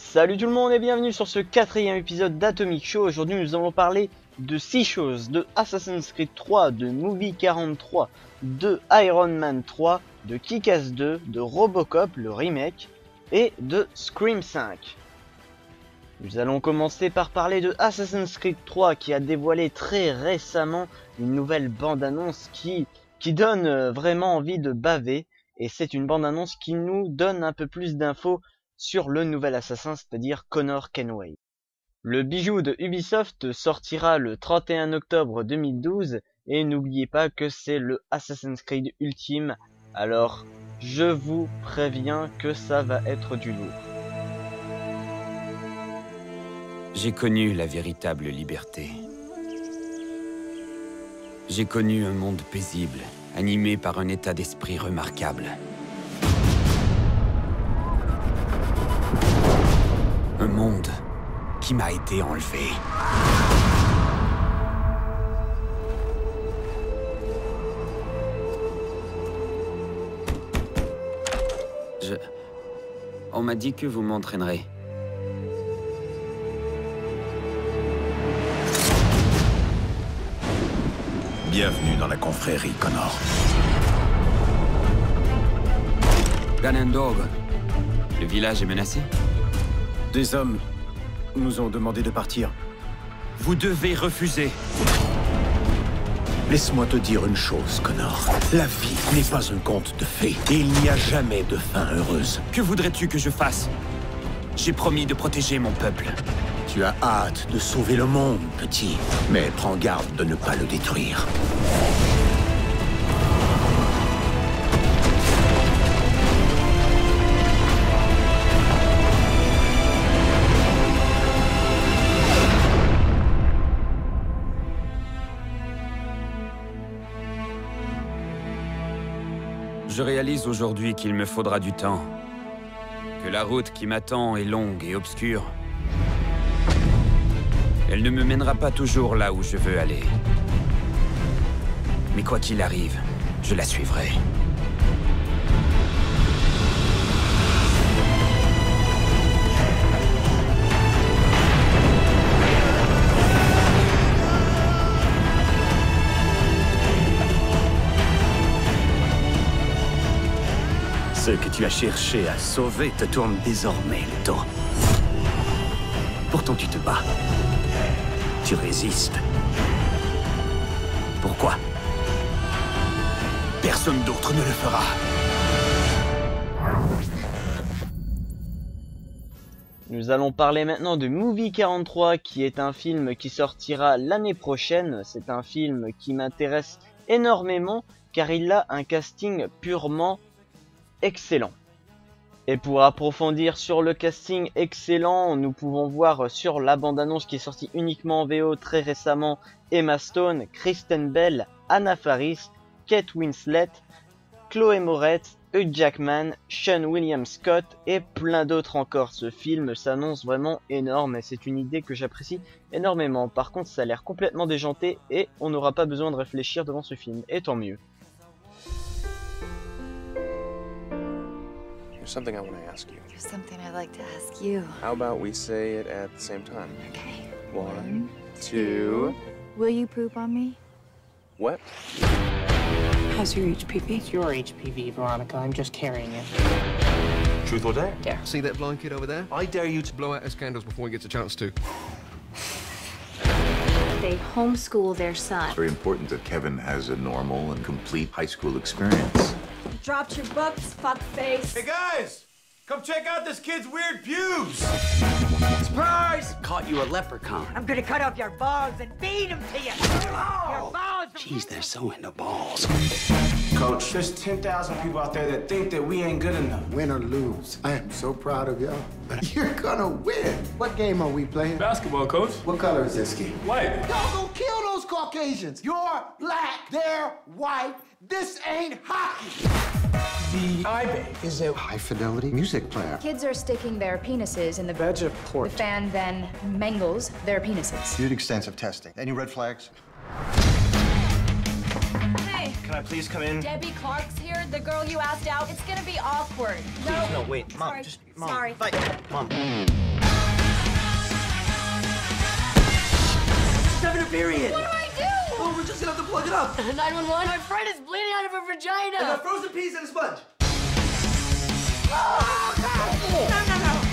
Salut tout le monde et bienvenue sur ce quatrième épisode d'Atomic Show. Aujourd'hui nous allons parler de 6 choses, de Assassin's Creed 3, de Movie 43, de Iron Man 3, de Kick-Ass 2, de Robocop, le remake, et de Scream 5. Nous allons commencer par parler de Assassin's Creed 3 qui a dévoilé très récemment une nouvelle bande-annonce qui donne vraiment envie de baver. Et c'est une bande-annonce qui nous donne un peu plus d'infos sur le nouvel assassin, c'est-à-dire Connor Kenway. Le bijou de Ubisoft sortira le 31 octobre 2012 et n'oubliez pas que c'est le Assassin's Creed ultime, alors je vous préviens que ça va être du lourd. J'ai connu la véritable liberté. J'ai connu un monde paisible, animé par un état d'esprit remarquable. Un monde qui m'a été enlevé. On m'a dit que vous m'entraînerez. Bienvenue dans la confrérie, Connor. Ganondorf, le village est menacé? Des hommes nous ont demandé de partir. Vous devez refuser. Laisse-moi te dire une chose, Connor. La vie n'est pas un conte de fées, et il n'y a jamais de fin heureuse. Que voudrais-tu que je fasse? J'ai promis de protéger mon peuple. Tu as hâte de sauver le monde, petit, mais prends garde de ne pas le détruire. Je réalise aujourd'hui qu'il me faudra du temps. Que la route qui m'attend est longue et obscure. Elle ne me mènera pas toujours là où je veux aller. Mais quoi qu'il arrive, je la suivrai. Ce que tu as cherché à sauver te tourne désormais le dos. Pourtant tu te bats. Tu résistes. Pourquoi? Personne d'autre ne le fera. Nous allons parler maintenant de Movie 43 qui est un film qui sortira l'année prochaine. C'est un film qui m'intéresse énormément car il a un casting purement excellent. Et pour approfondir sur le casting excellent, nous pouvons voir sur la bande-annonce qui est sortie uniquement en VO très récemment Emma Stone, Kristen Bell, Anna Faris, Kate Winslet, Chloé Moretz, Hugh Jackman, Sean William Scott et plein d'autres encore. Ce film s'annonce vraiment énorme et c'est une idée que j'apprécie énormément. Par contre, ça a l'air complètement déjanté et on n'aura pas besoin de réfléchir devant ce film, et tant mieux. There's something I want to ask you. There's something I'd like to ask you. How about we say it at the same time? Okay. 1, 2. Will you poop on me? What? How's your HPV? It's your HPV, Veronica. I'm just carrying it. Truth or dare? Dare. See that blonde kid over there? I dare you to blow out his candles before he gets a chance to. They homeschool their son. It's very important that Kevin has a normal and complete high school experience. Dropped your books, fuckface. Hey guys! Come check out this kid's weird views! Surprise! Caught you a leprechaun. I'm gonna cut off your balls and feed them to you. Your balls. Jeez, they're so into balls. Coach, there's 10,000 people out there that think that we ain't good enough. Win or lose, I am so proud of y'all. But you're gonna win. What game are we playing? Basketball, coach. What color is this ski? White. Y'all gonna kill those Caucasians. You're black, they're white. This ain't hockey. The iBay is a High-fidelity music player. Kids are sticking their penises in the Badge of The port. fan then mangles their penises. You did extensive testing. Any red flags? Hey, Can I please come in? Debbie Clark's here, the girl you asked out. It's gonna be awkward. No, wait, Mom, Sorry. Mom. Sorry. Mom. Look it up. 911. My friend is bleeding out of her vagina. I got frozen peas and a sponge. I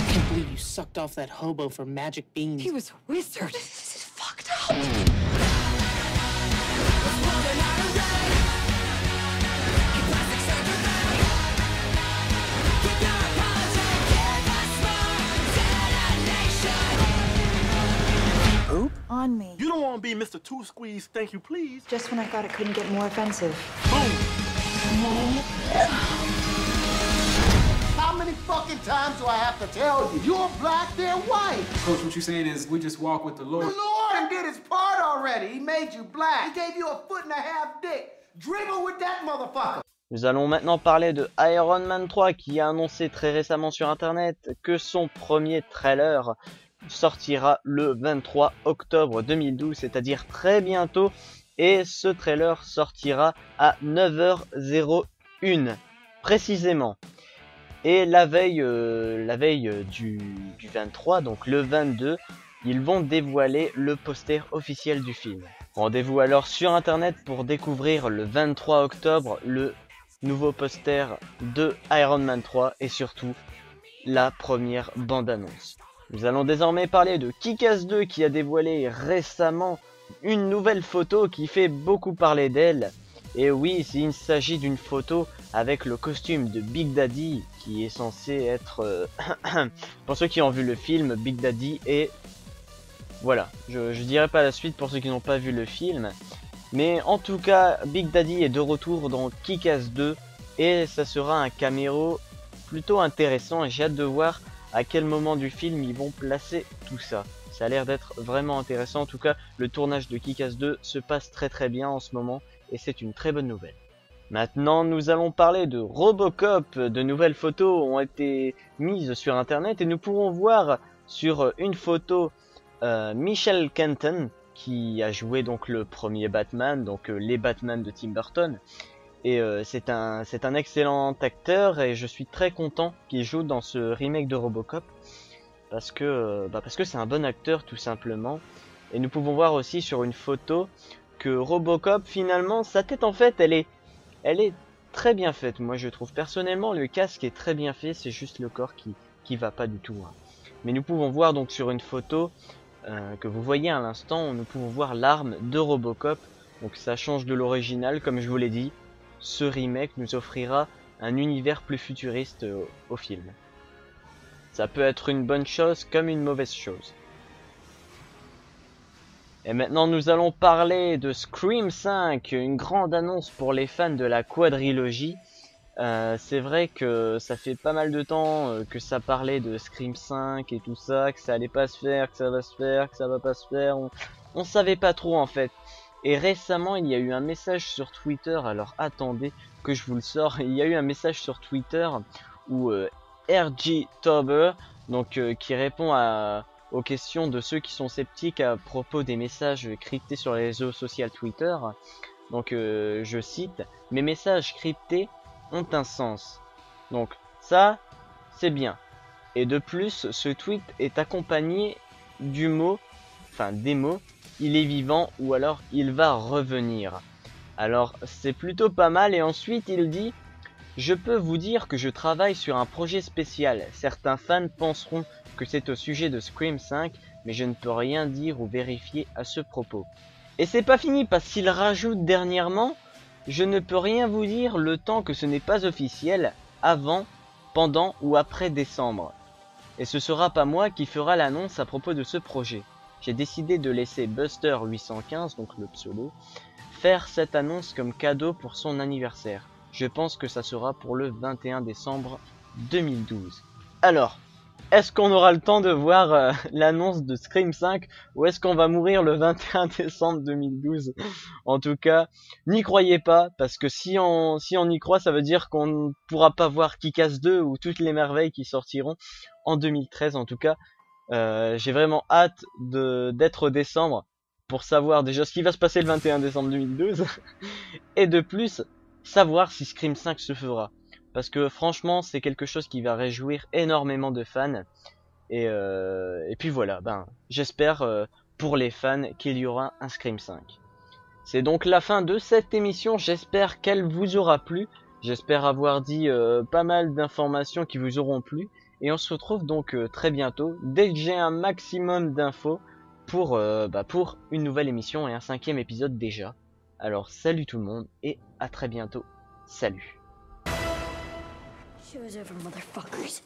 can't believe you sucked off that hobo for magic beans. He was a wizard. This is fucked up. Who? On me. You don't want to be Mr. Two Squeeze, thank you, please. Just when I thought it couldn't get more offensive. How many fucking times do I have to tell you? You're black, they're white. Coach, what you saying is we just walk with the The Lord. Lord did his part already. He made you black. He gave you a 1.5 foot dick. Dribble with that motherfucker. Nous allons maintenant parler de Iron Man 3 qui a annoncé très récemment sur internet que son premier trailer sortira le 23 octobre 2012, c'est-à-dire très bientôt, et ce trailer sortira à 9h01 précisément. Et la veille du 23, donc le 22, ils vont dévoiler le poster officiel du film. Rendez-vous alors sur internet pour découvrir le 23 octobre le nouveau poster de Iron Man 3 et surtout la première bande-annonce. Nous allons désormais parler de Kick-Ass 2 qui a dévoilé récemment une nouvelle photo qui fait beaucoup parler d'elle. Et oui, il s'agit d'une photo avec le costume de Big Daddy qui est censé être... pour ceux qui ont vu le film, Big Daddy et... Voilà, je dirai pas la suite pour ceux qui n'ont pas vu le film. Mais en tout cas, Big Daddy est de retour dans Kick-Ass 2 et ça sera un caméo plutôt intéressant et j'ai hâte de voir à quel moment du film ils vont placer tout ça. Ça a l'air d'être vraiment intéressant. En tout cas, le tournage de Kick-Ass 2 se passe très bien en ce moment et c'est une très bonne nouvelle. Maintenant, nous allons parler de Robocop. De nouvelles photos ont été mises sur internet et nous pourrons voir sur une photo Michael Keaton qui a joué donc le premier Batman, donc les Batman de Tim Burton. Et c'est un excellent acteur et je suis très content qu'il joue dans ce remake de Robocop parce que c'est un bon acteur tout simplement. Et nous pouvons voir aussi sur une photo que Robocop finalement sa tête en fait elle est très bien faite. Moi je trouve personnellement le casque est très bien fait, c'est juste le corps qui va pas du tout. Hein. Mais nous pouvons voir donc sur une photo que vous voyez à l'instant, nous pouvons voir l'arme de Robocop. Donc ça change de l'original comme je vous l'ai dit. Ce remake nous offrira un univers plus futuriste au film. Ça peut être une bonne chose comme une mauvaise chose. Et maintenant nous allons parler de Scream 5, une grande annonce pour les fans de la quadrilogie. C'est vrai que ça fait pas mal de temps que ça parlait de Scream 5 et tout ça, que ça allait pas se faire, que ça va se faire, que ça va pas se faire. On savait pas trop en fait. Et récemment, il y a eu un message sur Twitter, alors attendez que je vous le sors. Il y a eu un message sur Twitter où RG Tauber, donc qui répond aux questions de ceux qui sont sceptiques à propos des messages cryptés sur les réseaux sociaux Twitter. Donc je cite: mes messages cryptés ont un sens. Donc ça, c'est bien. Et de plus, ce tweet est accompagné du mot, enfin des mots, il est vivant ou alors il va revenir. Alors c'est plutôt pas mal et ensuite il dit: je peux vous dire que je travaille sur un projet spécial. Certains fans penseront que c'est au sujet de Scream 5, mais je ne peux rien dire ou vérifier à ce propos. Et c'est pas fini parce qu'il rajoute dernièrement: je ne peux rien vous dire le temps que ce n'est pas officiel, avant, pendant ou après décembre. Et ce sera pas moi qui fera l'annonce à propos de ce projet. J'ai décidé de laisser Buster 815, donc le pseudo, faire cette annonce comme cadeau pour son anniversaire. Je pense que ça sera pour le 21 décembre 2012. Alors, est-ce qu'on aura le temps de voir l'annonce de Scream 5 ou est-ce qu'on va mourir le 21 décembre 2012? En tout cas, n'y croyez pas, parce que si on y croit, ça veut dire qu'on ne pourra pas voir Kick-Ass 2 ou toutes les merveilles qui sortiront en 2013 en tout cas. J'ai vraiment hâte d'être au décembre pour savoir déjà ce qui va se passer le 21 décembre 2012 et de plus savoir si Scream 5 se fera, parce que franchement c'est quelque chose qui va réjouir énormément de fans et puis voilà, j'espère pour les fans qu'il y aura un Scream 5. C'est donc la fin de cette émission, j'espère qu'elle vous aura plu. J'espère avoir dit pas mal d'informations qui vous auront plu. Et on se retrouve donc très bientôt, dès que j'ai un maximum d'infos pour une nouvelle émission et un 5e épisode déjà. Alors salut tout le monde et à très bientôt. Salut. Show's over, motherfuckers.